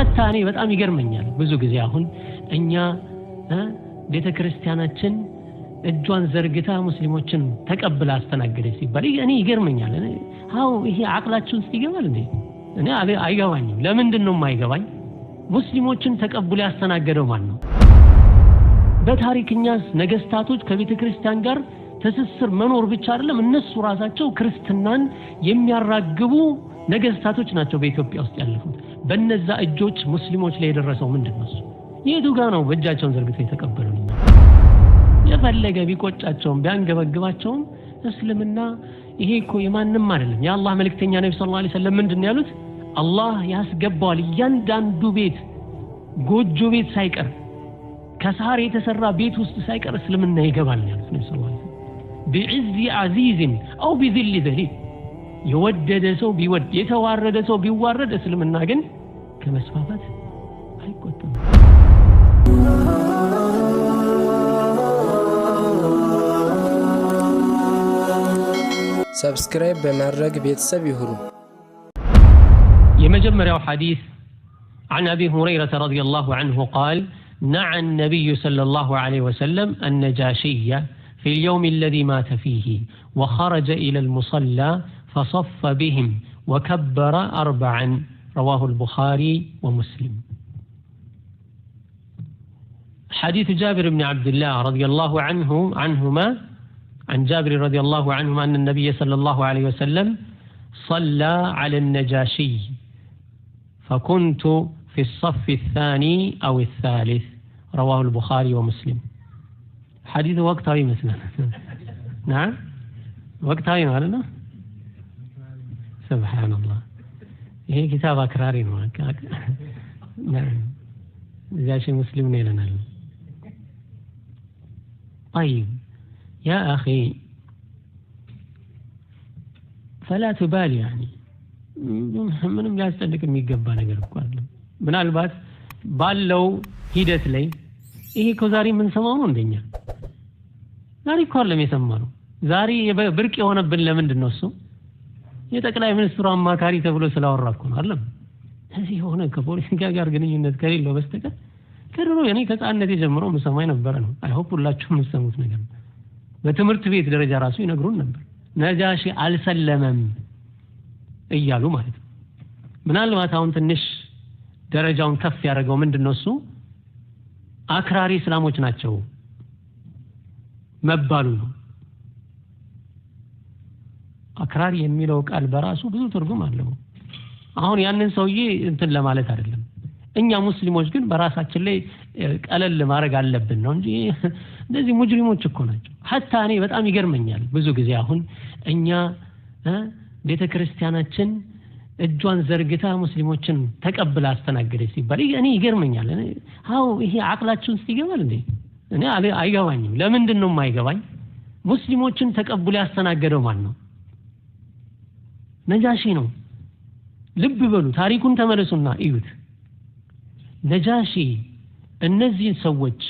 حتى እኔ በጣም ይገርመኛል ብዙ ጊዜ አሁን እኛ ቤተክርስቲያናችን እጇን ዘርግታ ሙስሊሞችን ተቀብላ አስተናገደች ሲባል እኔ ይገርመኛል ሃው ይሄ አቅላችሁን ሲገባል እንዴ እኔ አይገባኝም ለምንድን ነው የማይገባኝ ሙስሊሞችን ተቀብሎ ያስተናገደው ማን ነው በታሪክኛስ ነገስታቶች ከቤተክርስቲያን ጋር ተስስር መኖር ብቻ አይደለም እነሱ ራሳቸው ክርስትናን የሚያራግቡ ነገስታቶች ናቸው በኢትዮጵያ ውስጥ ያለፉት በእነዛ እጆች ሙስሊሞች ላይ የደረሰው ምንድነው የቱ ጋር ነው በእጃቸውን ዘርግተው የተቀበሉኝ የፈለገ ቢቆጫቸውም ቢያንገበግባቸውም እስልምና ይሄ እኮ የማንንም አይደለም የአላህ መልእክተኛ ነብዩ ሰለላሁ ዐለይሂ ወሰለም ምንድነው ያሉት አላህ ያስገባዋል እያንዳንዱ ቤት ጎጆ ቤት ሳይቀር ከሳር የተሰራ ቤት ውስጥ ሳይቀር እስልምና ይገባል ያሉት ነብዩ ሰለላሁ ዐለይሂ ወሰለም بعز عزيز او بذل ذليل የወደደ ሰው ቢወድ የተዋረደ ሰው ቢዋረድ እስልምና ግን ከመስፋፋት አይቆጠም ሰብስክራይብ በማድረግ ቤተሰብ ይሁኑ የመጀመሪያው ሐዲስ عن ابي هريره رضي الله عنه قال نعى النبي صلى الله عليه وسلم النجاشية في اليوم الذي مات فيه وخرج إلى المصلى فصف بهم وكبر 4 رواه البخاري ومسلم حديث جابر بن عبد الله رضي الله عنهما عن جابر رضي الله عنهما أن النبي صلى الله عليه وسلم صلى على النجاشي فكنت في الصف الثاني أو الثالث رواه البخاري ومسلم حديث وقتاوي مثلا نعم وقتاوي مالنا سبحان الله هي كتاب أكرارين نعم إذا شيء مسلم لنا طيب يا أخي فلا تبالي يعني ምንም ሊያስጨንቅ የሚገባ ነገር እኮ አይደለም ምናልባት ባለው ሂደት ላይ ይሄ እኮ ዛሬ ምን ሰማው ነው እንደኛ ዛሬ እኮ አይደለም የሰማነው ዛሬ ብርቅ የሆነብን ለምንድን ነው እሱ የጠቅላይ ሚኒስትሩ አማካሪ ተብሎ ስላወራኩ ነው አይደለም እዚህ ሆነ ከፖለቲካ ጋር ግንኙነት ከሌለው በስተቀር ከድሮ እኔ ከጻነቴ ጀምሮ መሰማይ ነበር ነው አይ ሆፕ ሁላችሁም የምትሰሙት ነገር ነው በትምህርት ቤት ደረጃ ራሱ ይነግሩን ነበር ነጃሺ አልሰለመም እያሉ ማለት ነው ምናልባት አሁን ትንሽ ደረጃውን ከፍ ያደርገው ምንድነው እሱ አክራሪ እስላሞች ናቸው መባሉ ነው አክራሪ የሚለው ቃል በራሱ ብዙ ትርጉም አለው አሁን ያንን ሰውዬ እንትን ለማለት አይደለም እኛ ሙስሊሞች ግን በራሳችን ላይ ቀለል ማድረግ አለብን ነው እንጂ እንደዚህ ሙጅሪሞች እኮ ናቸው hatta እኔ በጣም ይገርመኛል ብዙ ጊዜ አሁን እኛ ቤተክርስቲያናችን እጇን ዘርግታ ሙስሊሞችን ተቀብላ አስተናገደች ሲባል እኔ ይገርመኛል ሃው ይሄ አቅላችሁን ሲገባል እንዴ እኔ አይገባኝም ለምንድን ነው የማይገባኝ ሙስሊሞችን ተቀብሎ ያስተናገደው ማን ነው ነጃሺ ነው ልብ በሉ ታሪኩን ተመለሱና እዩት ነጃሺ እነዚህ ሰዎች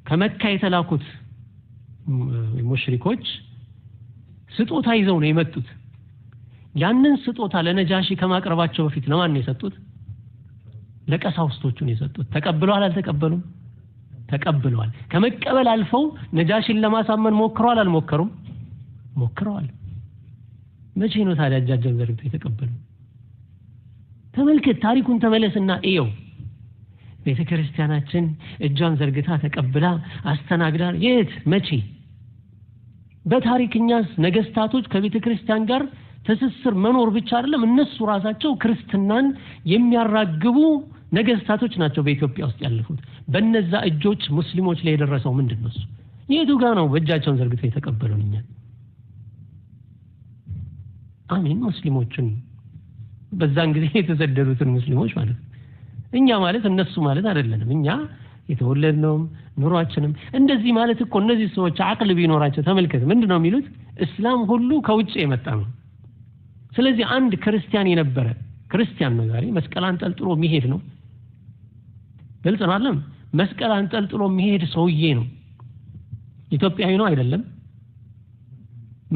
ከመካ የተላኩት ሙሽሪኮች ስጦታ ይዘው ነው የመጡት ያንን ስጦታ ለነጃሺ ከማቅረባቸው በፊት ለማን ነው የሰጡት ለቀሳውስቶቹ ነው የሰጡት ተቀብለዋል አልተቀበሉም ተቀብለዋል ከመቀበል አልፈው ነጃሺን ለማሳመን ሞክረዋል አልሞከሩም ሞክረዋል መቼ ነው ታዲያ እጃቸውን ዘርግተው የተቀበሉ ተመልከት ታሪኩን ተመለስና እየው ቤተክርስቲያናችን እጇን ዘርግታ ተቀብላ አስተናግዳ የት መቼ በታሪክኛስ ነገስታቶች ከቤተክርስቲያን ጋር ተስስር መኖር ብቻ አይደለም እነሱ ራሳቸው ክርስትናን የሚያራግቡ ነገስታቶች ናቸው በኢትዮጵያ ውስጥ ያለፉት በእነዛ እጆች ሙስሊሞች ላይ የደረሰው ምንድነው የቱ ጋር ነው በእጃቸውን ዘርግተው የተቀበሉኝ አሜን ሙስሊሞችን በዛን ጊዜ የተሰደዱትን ሙስሊሞች ማለት እኛ ማለት እነሱ ማለት አይደለም እኛ የተወለድነው ኑሯችንም እንደዚህ ማለት እኮ እነዚህ ሰዎች አቅል ቢኖራቸው ተመልከት ምንድነው የሚሉት እስላም ሁሉ ከውጭ የመጣ ነው ስለዚህ አንድ ክርስቲያን የነበረ ክርስቲያን ነው ዛሬ መስቀል አንጠልጥሎ የሚሄድ ነው ግልጽ ነው አይደል መስቀል አንጠልጥሎ የሚሄድ ሰውዬ ነው ኢትዮጵያዊ ነው አይደለም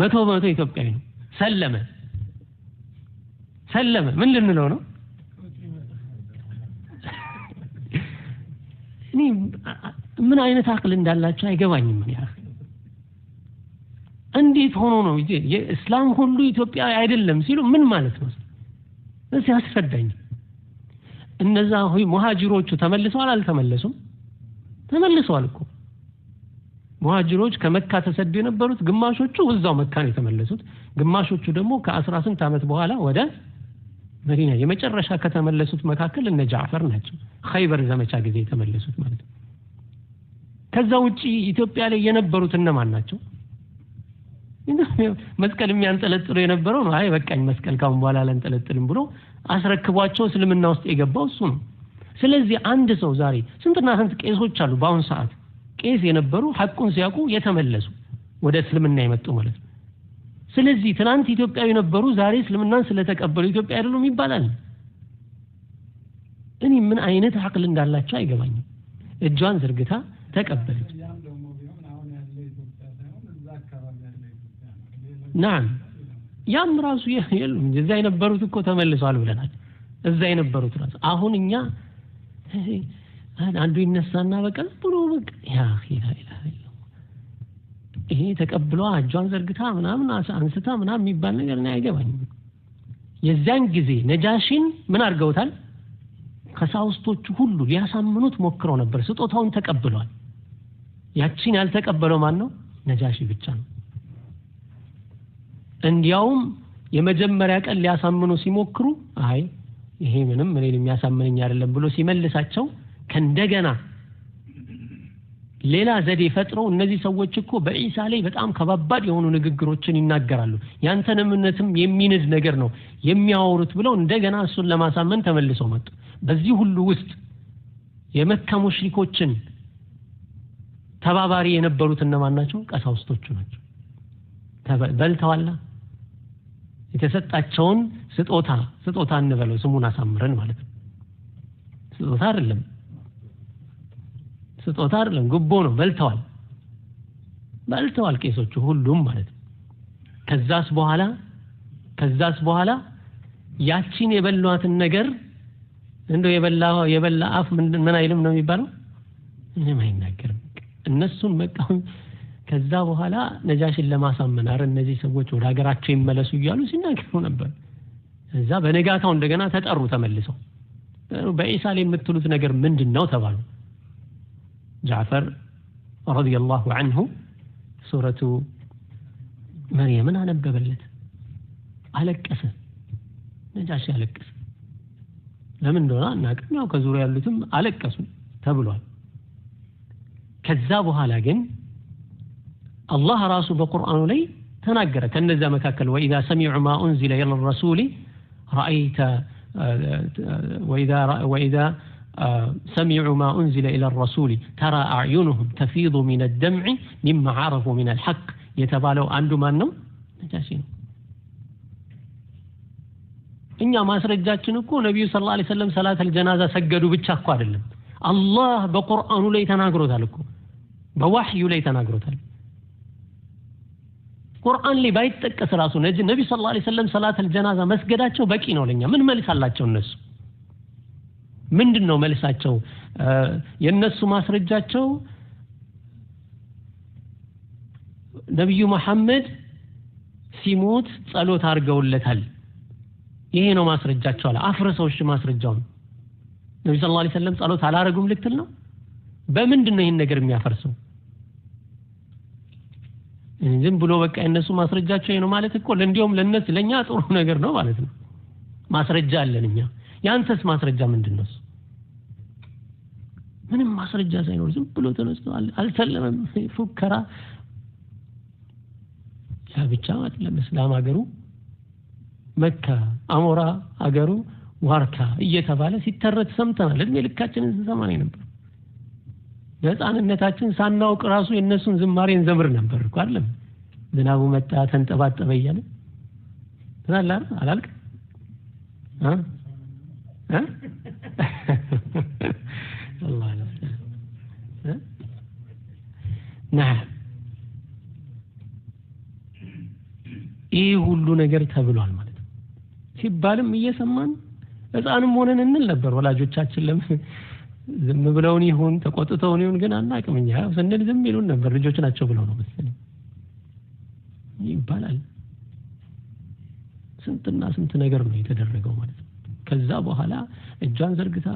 100% ኢትዮጵያዊ ነው ሰለመ ምን ልንለው ነው እኔ ምን አይነት አቅል እንዳላቸው አይገባኝም ያ እንዴት ሆኖ ነው የእስላም ሁሉ ኢትዮጵያ አይደለም ሲሉ ምን ማለት ነው እዚህ ያስፈዳኝ እነዛ ሆይ ሙሃጅሮቹ ተመልሰዋል አልተመለሱም ተመልሰዋል እኮ ሙሃጅሮች ከመካ ተሰደው የነበሩት ግማሾቹ እዛው መካ ነው የተመለሱት ግማሾቹ ደግሞ ከ18 ዓመት በኋላ ወደ መዲና የመጨረሻ ከተመለሱት መካከል እነ ጃዕፈር ናቸው ኸይበር ዘመቻ ጊዜ የተመለሱት ማለት ነው ከዛ ውጪ ኢትዮጵያ ላይ የነበሩት እነማን ናቸው መስቀል የሚያንጠለጥሉ የነበረው ነው አይ በቃኝ መስቀል ካሁን በኋላ አላንጠለጥልም ብሎ አስረክቧቸው እስልምና ውስጥ የገባው እሱ ነው ስለዚህ አንድ ሰው ዛሬ ስንትና ስንት ቄሶች አሉ በአሁን ሰዓት ቄስ የነበሩ ሐቁን ሲያውቁ የተመለሱ ወደ እስልምና የመጡ ማለት ነው ስለዚህ ትናንት ኢትዮጵያዊ ነበሩ ዛሬ እስልምናን ስለተቀበሉ ኢትዮጵያ አይደሉም ይባላል እኔ ምን አይነት አቅል እንዳላቸው አይገባኝም እጇን ዘርግታ ተቀበለች نعم ያም ራሱ የለም እዛ የነበሩት እኮ ተመልሰዋል ብለናል እዛ የነበሩት ራሱ አሁን እኛ አንዱ ይነሳና በቀል ብሎ በቃ ያ ኺላ ኢላሂ ይሄ ተቀብሏ እጇን ዘርግታ ምናምን አንስታ ምናምን የሚባል ነገር ነው አይገባኝም የዛን ጊዜ ነጃሺን ምን አድርገውታል ከሳውስቶቹ ሁሉ ሊያሳምኑት ሞክረው ነበር ስጦታውን ተቀብሏል ያቺን ያልተቀበለው ማን ነው ነጃሺ ብቻ ነው እንዲያውም የመጀመሪያ ቀን ሊያሳምኑ ሲሞክሩ አይ ይሄ ምንም እኔን የሚያሳምነኝ አይደለም ብሎ ሲመልሳቸው ከእንደገና ሌላ ዘዴ ፈጥረው እነዚህ ሰዎች እኮ በኢሳ ላይ በጣም ከባባድ የሆኑ ንግግሮችን ይናገራሉ ያንተን እምነትም የሚንድ ነገር ነው የሚያወሩት ብለው እንደገና እሱን ለማሳመን ተመልሰው መጡ በዚህ ሁሉ ውስጥ የመካ ሙሽሪኮችን ተባባሪ የነበሩት እነማን ናቸው ቀሳውስቶቹ ናቸው በልተዋላ የተሰጣቸውን ስጦታ እንበለው ስሙን አሳምረን ማለት ነው ስጦታ አይደለም ጉቦ ነው በልተዋል ቄሶቹ ሁሉም ማለት ነው ከዛስ በኋላ ያቺን የበሏትን ነገር እንደው የበላ አፍ ምን አይልም ነው የሚባለው ምንም አይናገርም እነሱን መቃወም ከዛ በኋላ ነጃሽን ለማሳመን አረ እነዚህ ሰዎች ወደ ሀገራቸው ይመለሱ ይያሉ ሲናገሩ ነበር እዛ በነጋታው እንደገና ተጠሩ ተመልሰው በኢሳ ላይ የምትሉት ነገር ምንድነው ተባሉ ጃዕፈር ረዲየላሁ ዐንሁ ሱረቱ መርየምን አነበበለት አለቀሰ ነጃሽ አለቀሰ ለምን እንደሆነ አናውቅም ያው ከዙሪያ ያሉትም አለቀሱ ተብሏል ከዛ በኋላ ግን الله راسه بالقرآن لي تناقر كنذا مكاكل وإذا سمعوا ما أنزل إلى الرسول رأيت وإذا سمعوا ما أنزل إلى الرسول ترى أعينهم تفيض من الدمع مما عرفوا من الحق يتبالوا عنده ما نم نجاشين إنما ما سرجاتشنكو نبي صلى الله عليه وسلم صلاة الجنازة سجدوا بتشاكوا علم الله بالقرآن لي تناقروا ذلكم بوحي لي تناقروا ذلك ቁርአን ላይ ባይተጠቀስ ራሱ ነብይ ሰለላሁ ዐለይሂ ወሰለም ሰላተል ጀናዛ መስገዳቸው በቂ ነው ለኛ ምን መልስ አላቸው እነሱ ምንድነው መልሳቸው የነሱ ማስረጃቸው ነብዩ መሐመድ ሲሞት ጸሎት አድርገውለታል ይሄ ነው ማስረጃቸው አለ አፍረሰውሽ ማስረጃው ነብዩ ሰለላሁ ዐለይሂ ወሰለም ጸሎት አላረጉም ልትል ነው በምንድነው ይሄን ነገር የሚያፈርሰው ዝም ብሎ በቃ እነሱ ማስረጃቸው ነው ማለት እኮ ለእንዲያውም ለነሱ ለኛ ጥሩ ነገር ነው ማለት ነው ማስረጃ አለንኛ ያንተስ ማስረጃ ምንድነው ምንም ማስረጃ ሳይኖር ዝም ብሎ ተነስቶ አልሰለመም ፉከራ ያ ብቻ ለእስላም ሀገሩ መካ አሞራ ሀገሩ ዋርካ እየተባለ ሲተረት ሰምተናል እድሜ ልካችንን ስንሰማ ነበር ነፃነታችን ሳናውቅ ራሱ የነሱን ዝማሬን ዘምር ነበር እኮ አይደል ዝናቡ መጣ ተንጠባጠበ ይያለ ታላ አላልክ الله نعم ይህ ሁሉ ነገር ተብሏል ማለት ነው ሲባልም እየሰማን ህፃንም ሆነን እንል ነበር ወላጆቻችን ለምን ዝም ብለውን ይሁን ተቆጥተውን ይሁን ግን አናቅምኛ ስንል ዝም ይሉን ነበር ልጆች ናቸው ብለው ነው መሰለኝ ይባላል ስንትና ስንት ነገር ነው የተደረገው ማለት ነው ከዛ በኋላ እጇን ዘርግታ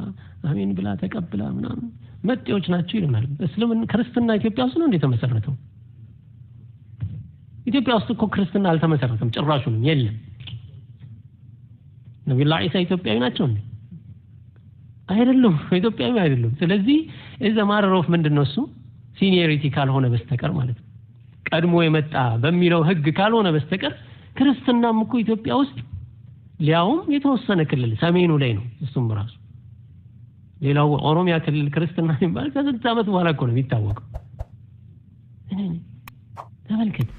አሜን ብላ ተቀብላ ምናምን መጤዎች ናቸው ይሉናል እስልምና ክርስትና ኢትዮጵያ ውስጥ ነው እንደተመሰረተው ኢትዮጵያ ውስጥ እኮ ክርስትና አልተመሰረተም ጭራሹንም የለም ነብዩ ኢሳ ኢትዮጵያዊ ናቸው እንዴ አይደለም ኢትዮጵያዊ አይደለም ስለዚህ እዛ ማረሮፍ ምንድነው እሱ ሲኒየሪቲ ካልሆነ በስተቀር ማለት ነው ቀድሞ የመጣ በሚለው ህግ ካልሆነ በስተቀር ክርስትናም እኮ ኢትዮጵያ ውስጥ ሊያውም የተወሰነ ክልል ሰሜኑ ላይ ነው እሱም ራሱ ሌላው ኦሮሚያ ክልል ክርስትና ይባል ከስንት ዓመት በኋላ እኮ ነው የሚታወቀው እኔ ተመልከት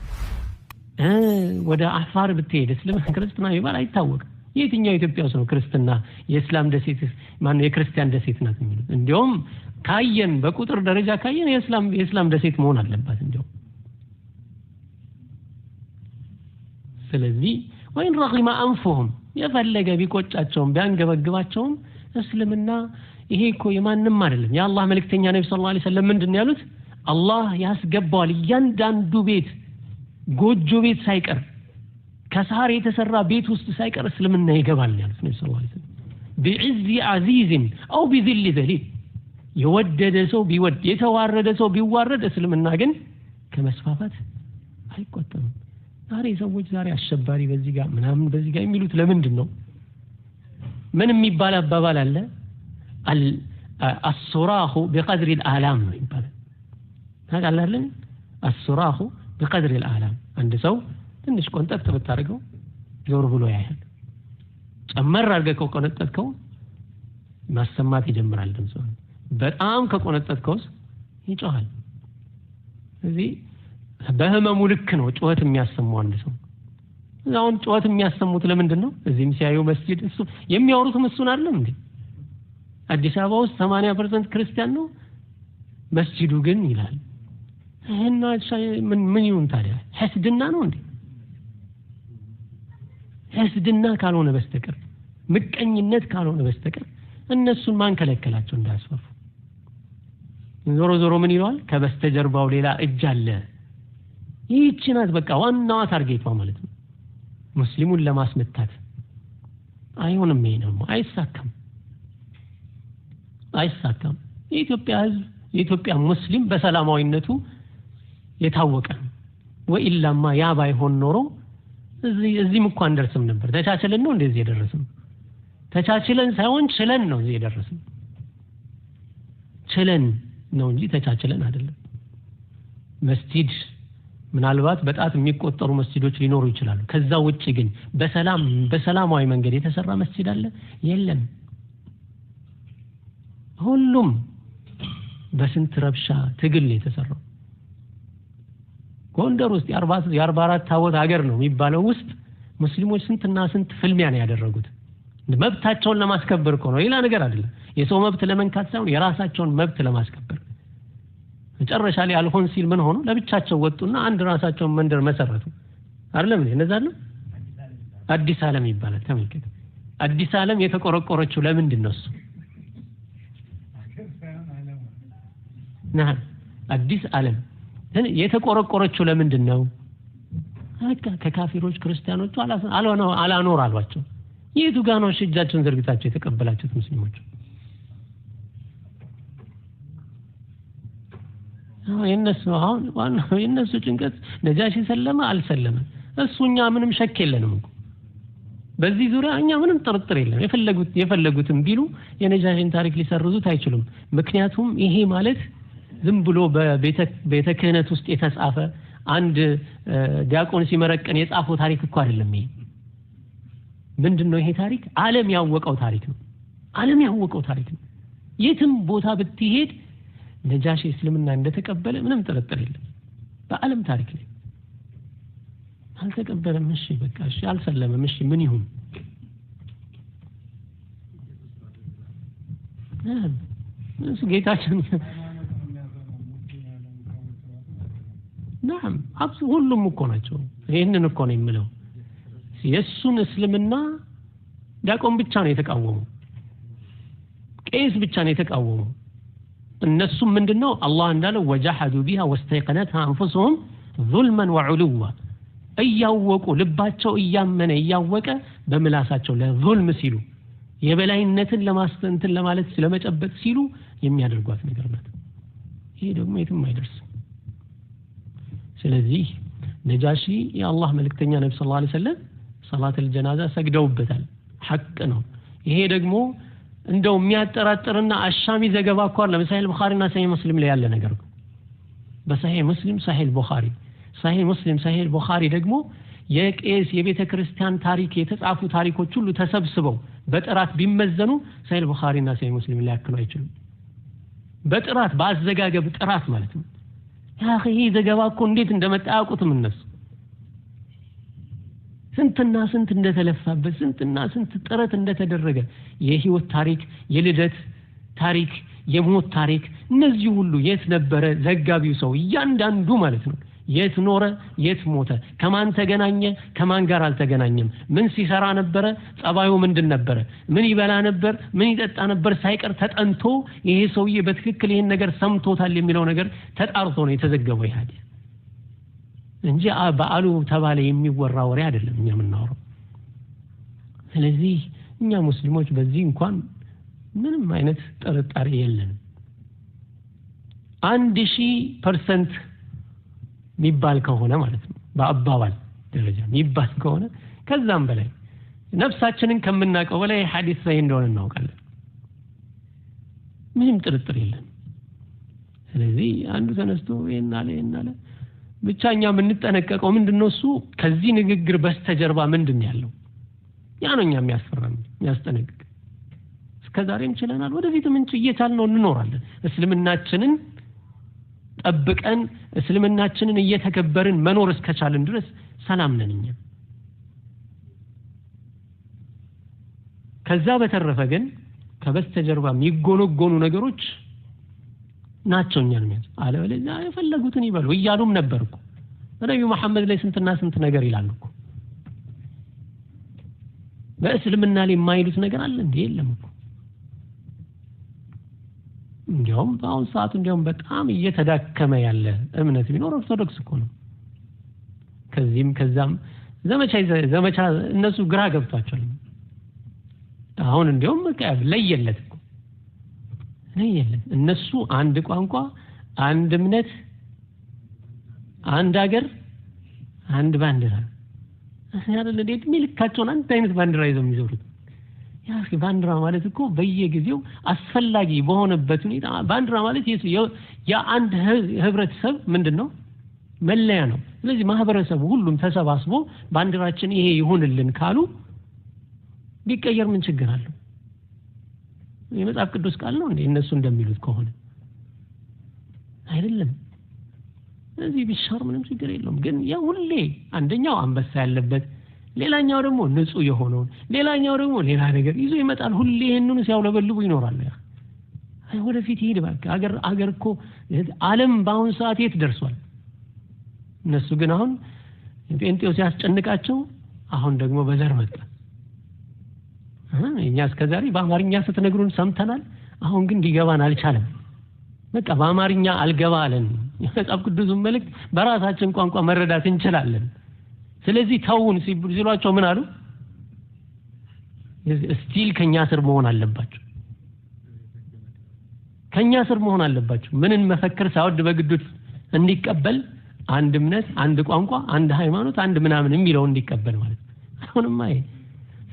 ወደ አፋር ብትሄድ እስልምና ክርስትና ይባል አይታወቅም የትኛው ኢትዮጵያ ውስጥ ነው ክርስትና የእስላም ደሴት ማን የክርስቲያን ደሴት ናት የሚሉት እንዲያውም ካየን በቁጥር ደረጃ ካየን የእስላም ደሴት መሆን አለባት እንዲያውም ስለዚህ ወይን ረቂማ አንፉሁም የፈለገ ቢቆጫቸውም ቢያንገበግባቸውም እስልምና ይሄ እኮ የማንንም አይደለም የአላህ መልእክተኛ ነብዩ ሰለላሁ ዐለይሂ ወሰለም ምንድነው ያሉት አላህ ያስገባዋል እያንዳንዱ ቤት ጎጆ ቤት ሳይቀር ከሳር የተሰራ ቤት ውስጥ ሳይቀር እስልምና ይገባል ያሉት ነብዩ ሰለላሁ ዐለይሂ ወሰለም بعز عزيز او بذل ذليل የወደደ ሰው ቢወድ የተዋረደ ሰው ቢዋረድ እስልምና ግን ከመስፋፋት አይቆጠርም ዛሬ ሰዎች ዛሬ አሸባሪ በዚህ ጋር ምናምን በዚህ ጋር የሚሉት ለምንድን ነው ምን የሚባል አባባል አለ الصراخ بقدر الآلام ነው ይባላል ታውቃለህ الصراخ بقدر الآلام አንድ ሰው ትንሽ ቆንጠጥ ብታረገው ጆር ብሎ ያያል ጨመር አድርገው ቆነጠጥከው ማሰማት ይጀምራል ድምፁ በጣም ከቆነጠጥከው ይጮሃል እዚህ በህመሙ ልክ ነው ጩኸት የሚያሰማው አንድ ሰው አሁን ጩኸት የሚያሰሙት ለምንድን ነው እዚህም ሲያዩ መስጊድ እሱ የሚያወሩት እሱን አይደለም እንዴ አዲስ አበባ ውስጥ 80% ክርስቲያን ነው መስጊዱ ግን ይላል እና ምን ይሁን ታዲያ ህስድና ነው እንዴ ህስድና ካልሆነ በስተቀር ምቀኝነት ካልሆነ በስተቀር እነሱን ማን ከለከላቸው እንዳያስፈሩ ዞሮ ዞሮ ምን ይሏል ከበስተጀርባው ሌላ እጅ አለ ይህች ናት በቃ ዋናዋ ታርጌቷ ማለት ነው ሙስሊሙን ለማስመታት አይሆንም ይሄ ነው አይሳካም የኢትዮጵያ ህዝብ የኢትዮጵያ ሙስሊም በሰላማዊነቱ የታወቀ ወኢላማ ያ ባይሆን ኖሮ እዚህም እንኳን እንደርስም ነበር ተቻችለን ነው እንደዚህ የደረስን ተቻችለን ሳይሆን ችለን ነው እዚህ የደረስን ችለን ነው እንጂ ተቻችለን አይደለም መስጊድ ምናልባት በጣት የሚቆጠሩ መስጊዶች ሊኖሩ ይችላሉ ከዛ ውጪ ግን በሰላማዊ መንገድ የተሰራ መስጊድ አለ የለም ሁሉም በስንት ረብሻ ትግል የተሰራው ጎንደር ውስጥ የ44 ታወት ሀገር ነው የሚባለው ውስጥ ሙስሊሞች ስንትና ስንት ፍልሚያ ነው ያደረጉት መብታቸውን ለማስከበር እኮ ነው ሌላ ነገር አይደለም የሰው መብት ለመንካት ሳይሆን የራሳቸውን መብት ለማስከበር መጨረሻ ላይ አልሆን ሲል ምን ሆኖ ለብቻቸው ወጡና አንድ ራሳቸውን መንደር መሰረቱ አይደለም እንደዛ ነው አዲስ ዓለም ይባላል ተመልከቱ አዲስ ዓለም የተቆረቆረችው ለምንድን ነው እሱ አዲስ ዓለም የተቆረቆረችው ለምንድን ነው ከካፊሮች ክርስቲያኖች አላኖር አሏቸው የቱ ጋር ነው እጃቸውን ዘርግታቸው የተቀበላችሁት ሙስሊሞች የነሱ ጭንቀት ነጃሺ ሰለመ አልሰለመ እሱኛ ምንም ሸክ የለንም እኮ በዚህ ዙሪያ እኛ ምንም ጥርጥር የለም የፈለጉትም ቢሉ የነጃሺን ታሪክ ሊሰርዙት አይችሉም ምክንያቱም ይሄ ማለት ዝም ብሎ በቤተ ክህነት ውስጥ የተጻፈ አንድ ዲያቆን ሲመረቀን የጻፈው ታሪክ እኮ አይደለም ይሄ ምንድነው ይሄ ታሪክ ዓለም ያወቀው ታሪክ ነው የትም ቦታ ብትሄድ ነጃሺ እስልምና እንደተቀበለ ምንም ጥርጥር የለም በዓለም ታሪክ ላይ አልተቀበለም እሺ በቃ እሺ አልሰለመም እሺ ምን ይሁን እሱ ጌታችን نعم አብሱ ሁሉም እኮ ናቸው ይሄንን እኮ ነው የሚለው የሱን እስልምና ዲያቆን ብቻ ነው የተቃወመው ቄስ ብቻ ነው የተቃወሙ እነሱም ምንድነው አላህ እንዳለው ወጀሐዱ ቢሃ ወስተይቀነትሃ አንፉሱሁም ዙልመን ወዑሉዋ እያወቁ ልባቸው እያመነ እያወቀ በምላሳቸው ለዙልም ሲሉ የበላይነትን ለማስተንተን ለማለት ስለመጨበጥ ሲሉ የሚያደርጓት ነገር ናት ይሄ ደግሞ የትም አይደርስም ስለዚህ ነጃሺ የአላህ መልእክተኛ ነብዩ ሰለላሁ ዐለይሂ ወሰለም ሶላት الجናዛ ሰግደውበታል ሐቅ ነው ይሄ ደግሞ እንደው የሚያጠራጥርና አሻሚ ዘገባ እንኳን ለምሳሌ ቡኻሪና ሰሂህ ሙስሊም ላይ ያለ ነገር ነው በሰሂህ ሙስሊም ሰሂህ ቡኻሪ ሰሂህ ሙስሊም ሰሂህ ቡኻሪ ደግሞ የቄስ የቤተ ክርስቲያን ታሪክ የተጻፉ ታሪኮች ሁሉ ተሰብስበው በጥራት ቢመዘኑ ሰሂህ ቡኻሪና ሰሂህ ሙስሊም ላይ ያክሉ አይችሉም በጥራት ባዘጋገብ ጥራት ማለት ነው ያ ይሄ ዘገባ እኮ እንዴት እንደመጣ ያውቁትም እነሱ ስንትና ስንት እንደተለፋበት ስንትና ስንት ጥረት እንደተደረገ የህይወት ታሪክ የልደት ታሪክ የሞት ታሪክ እነዚህ ሁሉ የት ነበረ ዘጋቢው ሰው እያንዳንዱ ማለት ነው የት ኖረ የት ሞተ ከማን ተገናኘ ከማን ጋር አልተገናኘም ምን ሲሰራ ነበር ጸባዩ ምንድን ነበር ምን ይበላ ነበር ምን ይጠጣ ነበር ሳይቀር ተጠንቶ ይሄ ሰውዬ በትክክል ይሄን ነገር ሰምቶታል የሚለው ነገር ተጣርቶ ነው የተዘገበው ይሄ ሐዲስ እንጂ በአሉ ተባለ የሚወራ ወሬ አይደለም እኛ ምናወራው ስለዚህ እኛ ሙስሊሞች በዚህ እንኳን ምንም አይነት ጥርጣሬ የለንም 1000% ሚባል ከሆነ ማለት ነው በአባባል ደረጃ ሚባል ከሆነ ከዛም በላይ ነፍሳችንን ከምናቀው በላይ ሐዲስ ላይ እንደሆነ እናውቃለን ምንም ጥርጥር የለም ስለዚህ አንዱ ተነስቶ ይናለ ብቻኛ ምን ተነቀቀው ምንድነው እሱ ከዚህ ንግግር በስተጀርባ ምንድን ያለው ያ ነው የሚያስፈራን የሚያስጠነቅቅ እስከዛሬም ችለናል ወደፊት ምን እየቻልነው እንኖራለን እስልምናችንን ጠብቀን እስልምናችንን እየተከበርን መኖር እስከቻልን ድረስ ሰላም ነን እኛ ከዛ በተረፈ ግን ከበስተጀርባ የሚጎነጎኑ ነገሮች ናቸው እኛን ማለት አለበለዚያ የፈለጉትን ይበሉ ይያሉም ነበርኩ ነብዩ መሐመድ ላይ ስንትና ስንት ነገር ይላሉኩ በእስልምና ላይ የማይሉት ነገር አለ እንዴ የለም እኮ እንዲያውም በአሁን ሰዓት እንዲያውም በጣም እየተዳከመ ያለ እምነት ቢኖር ኦርቶዶክስ እኮ ነው ከዚህም ከዛም ዘመቻ እነሱ ግራ ገብቷቸዋል አሁን እንዲያውም ለየለት እኮ ለየለት እነሱ አንድ ቋንቋ አንድ እምነት አንድ ሀገር አንድ ባንዲራ አሁን ለዴት ሚልካቸውን አንድ አይነት ባንዲራ ይዘው የሚዞሩት ያ ባንዲራ ማለት እኮ በየጊዜው አስፈላጊ በሆነበት ሁኔታ ባንዲራ ማለት የአንድ ህብረተሰብ ምንድነው መለያ ነው ስለዚህ ማህበረሰቡ ሁሉም ተሰባስቦ ባንዲራችን ይሄ ይሁንልን ካሉ ቢቀየር ምን ችግር አለው የመጽሐፍ ቅዱስ ቃል ነው እንዴ እነሱ እንደሚሉት ከሆነ አይደለም እዚህ ቢሻር ምንም ችግር የለውም ግን ያ ሁሌ አንደኛው አንበሳ ያለበት ሌላኛው ደግሞ ንጹህ የሆነው ሌላኛው ደግሞ ሌላ ነገር ይዞ ይመጣል ሁሌ ይሄንን ሲያውለበልቡ ይኖራል ያ አይ ወደፊት ይሄድ ባክ አገር እኮ ዓለም ባሁን ሰዓት የት ደርሷል እነሱ ግን አሁን ጴንጤው ሲያስጨንቃቸው አሁን ደግሞ በዘር መጣ እኛ እስከዛሬ በአማርኛ ስትነግሩን ሰምተናል አሁን ግን ሊገባን አልቻለም በቃ በአማርኛ አልገባ አለን የመጽሐፍ ቅዱስን መልእክት በራሳችን ቋንቋ መረዳት እንችላለን ስለዚህ ታውን ሲሏቸው ምን አሉ ስቲል ከኛ ስር መሆን አለባችሁ ከኛ ስር መሆን አለባችሁ ምንን መፈክር ሳይወድ በግዱት እንዲቀበል አንድ እምነት አንድ ቋንቋ አንድ ሃይማኖት አንድ ምናምን የሚለው እንዲቀበል ማለት አሁንማ ይሄ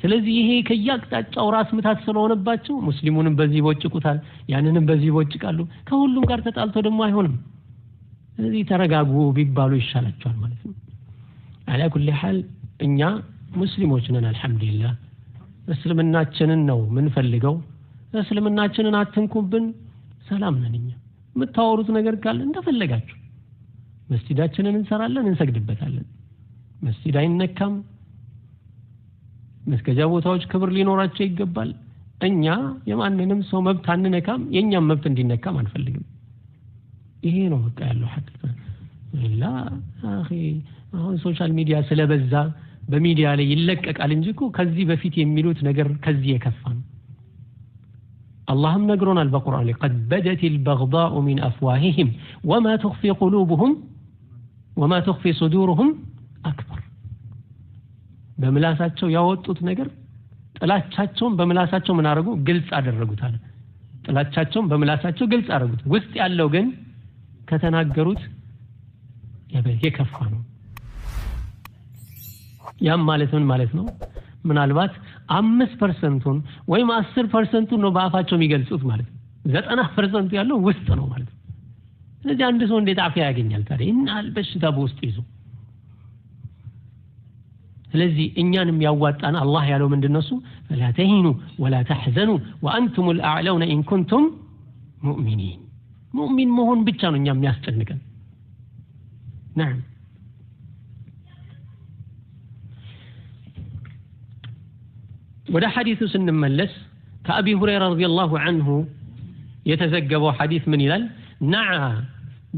ስለዚህ ይሄ ከያቅጣጫው ራስ ምታት ስለሆነባቸው ሙስሊሙንም በዚህ ወጭቁታል ያንንም በዚህ ወጭቃሉ ከሁሉም ጋር ተጣልቶ ደግሞ አይሆንም ስለዚህ ተረጋጉ ቢባሉ ይሻላቸዋል ማለት ነው على كل حال እኛ ሙስሊሞች ነን አልহামዱሊላህ እስልምናችንን ነው ምን ፈልገው እስልምናችንን አትንኩብን ሰላም ነን እኛ የምታወሩት ነገር ካለ እንደፈለጋችሁ መስጂዳችንን እንሰራለን እንሰግድበታለን መስጂድ አይነካም መስገጃ ቦታዎች ክብር ሊኖራቸው ይገባል እኛ የማንንም ሰው መብት አንነካም የኛም መብት እንዲነካም አንፈልግም ይሄ ነው በቃ ያለው ሐቂቃ ላ አኺ አሁን ሶሻል ሚዲያ ስለበዛ በሚዲያ ላይ ይለቀቃል እንጂ እኮ ከዚህ በፊት የሚሉት ነገር ከዚህ የከፋ ነው اللهم نقرنا القرآن قد بدت البغضاء من أفواههم وما تخفي قلوبهم وما تخفي صدورهم أكبر بملاساتቸው ያወጡት ነገር ጥላቻቸውን በመላሳቸው ምን አደረጉ ግልጽ አደረጉታል ጥላቻቸውን በመላሳቸው ግልጽ አደረጉት ውስጥ ያለው ግን ከተናገሩት የከፋ ነው ያም ማለት ምን ማለት ነው ምናልባት 5% ወይም 10% ነው በአፋቸው የሚገልጹት ማለት ነው 90% ያለው ውስጥ ነው ማለት ነው ስለዚህ አንድ ሰው እንዴት አፍያ ያገኛል ታዲያ እናል በሽታ በውስጥ ይዞ ስለዚህ እኛንም ያዋጣና አላህ ያለው ምንድነው እሱ فلا تهنوا ولا تحزنوا وانتم الاعلون ان كنتم مؤمنين ሙእሚን መሆን ብቻ ነው እኛ የሚያስጨንቀን نعم ወደ ሐዲሱ ስንመለስ ከአቢ ሁረይራ ረዲየላሁ ዐንሁ የተዘገበው ሐዲስ ምን ይላል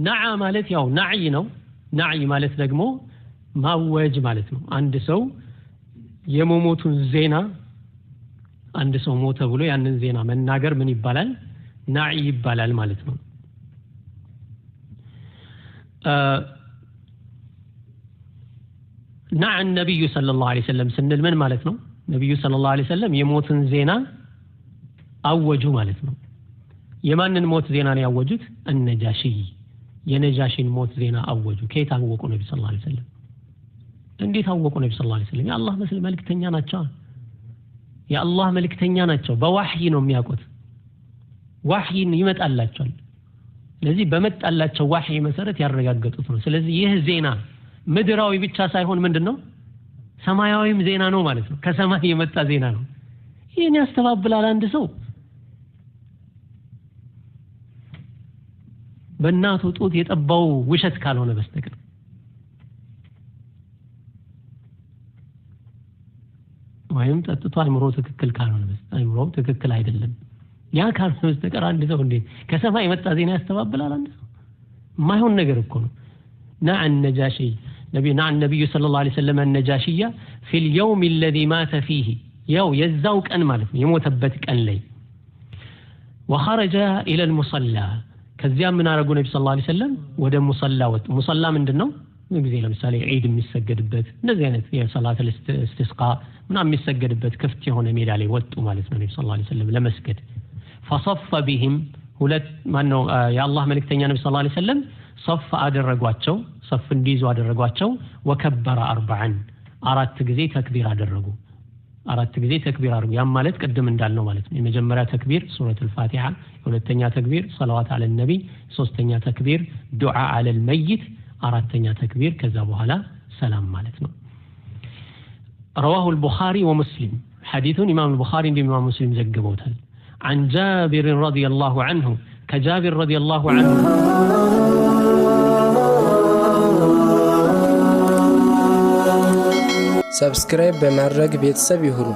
ነዓ ማለት ያው ነዒ ነው ነዒ ማለት ደግሞ ማወጅ ማለት ነው አንድ ሰው የሞቱን ዜና አንድ ሰው ሞተ ብሎ ያንን ዜና መናገር ምን ይባላል ነዒ ይባላል ማለት ነው ነዓ ነብዩ ሰለላሁ ዐለይሂ ወሰለም ስንል ምን ማለት ነው ነብዩ ሰለላሁ ዐለይሂ ወሰለም የሞትን ዜና አወጁ ማለት ነው የማንን ሞት ዜና ነው ያወጁት النجاشي የነጃሺን ሞት ዜና አወጁ ከየት አወቁ ነብዩ ሰለላሁ ዐለይሂ ወሰለም እንዴት አወቁ ነብዩ ሰለላሁ ዐለይሂ ወሰለም የአላህ መልእክተኛ ናቸው የአላህ መልእክተኛ ናቸው በዋህይ ነው የሚያውቁት ዋህይን ይመጣላቸዋል ስለዚህ በመጣላቸው ዋህይ መሰረት ያረጋግጡት ነው ስለዚህ ይህ ዜና ምድራዊ ብቻ ሳይሆን ምንድነው ሰማያዊም ዜና ነው ማለት ነው ከሰማይ የመጣ ዜና ነው ይሄን ያስተባብላል አንድ ሰው በእናቱ ጡት የጠባው ውሸት ካልሆነ በስተቀር ወይም ጠጥቶ አይምሮ ትክክል ካልሆነ አይምሮ ትክክል አይደለም ያ ካልሆነ በስተቀር አንድ ሰው እንዴ ከሰማይ የመጣ ዜና ያስተባብላል አንድ ሰው ማይሆን ነገር እኮ ነው نع النجاشي نع النبي صلى الله عليه وسلم النجاشية في اليوم الذي مات فيه يزاو كان مالف يموتበት ቀን ላይ وخرج الى المصلى ከዚያ ምን አረጉ ነብዩ ሰለላሁ ዐለይሂ ወሰለም ወደ ሙሰላ ወጡ ሙሰላ ምንድነው ጊዜ ለምሳሌ ዒድ የሚሰገድበት እንደዚህ አይነት የሰላት ኢስቲስቃ ምናምን የሚሰገድበት ክፍት የሆነ ሜዳ ላይ ወጡ ማለት ነው ነብዩ ሰለላሁ ዐለይሂ ወሰለም ለመስገድ فصف بهم ሁለት ማነው የአላህ መልእክተኛ ነብዩ ሰለላሁ ዐለይሂ ወሰለም صف አደረጓቸው صف እንዲይዙ አደረጓቸው وكبر 40 አራት ጊዜ ተክቢር አደረጉ አራት ጊዜ ተክቢር አድርጉ ያም ማለት ቀደም እንዳልነው ማለት ነው የመጀመሪያ ተክቢር ሱረቱል ፋቲሃ ሁለተኛ ተክቢር ሰላዋት አለ ነቢ ሶስተኛ ተክቢር ዱዓ አለ الميت አራተኛ ተክቢር ከዛ በኋላ ሰላም ማለት ነው رواه البخاري ومسلم حديث امام البخاري وامام مسلم ዘግበውታል عن جابر رضي الله عنه كجابر رضي الله عنه سبسكرايب بمرق ቤተሰብ ይሁኑ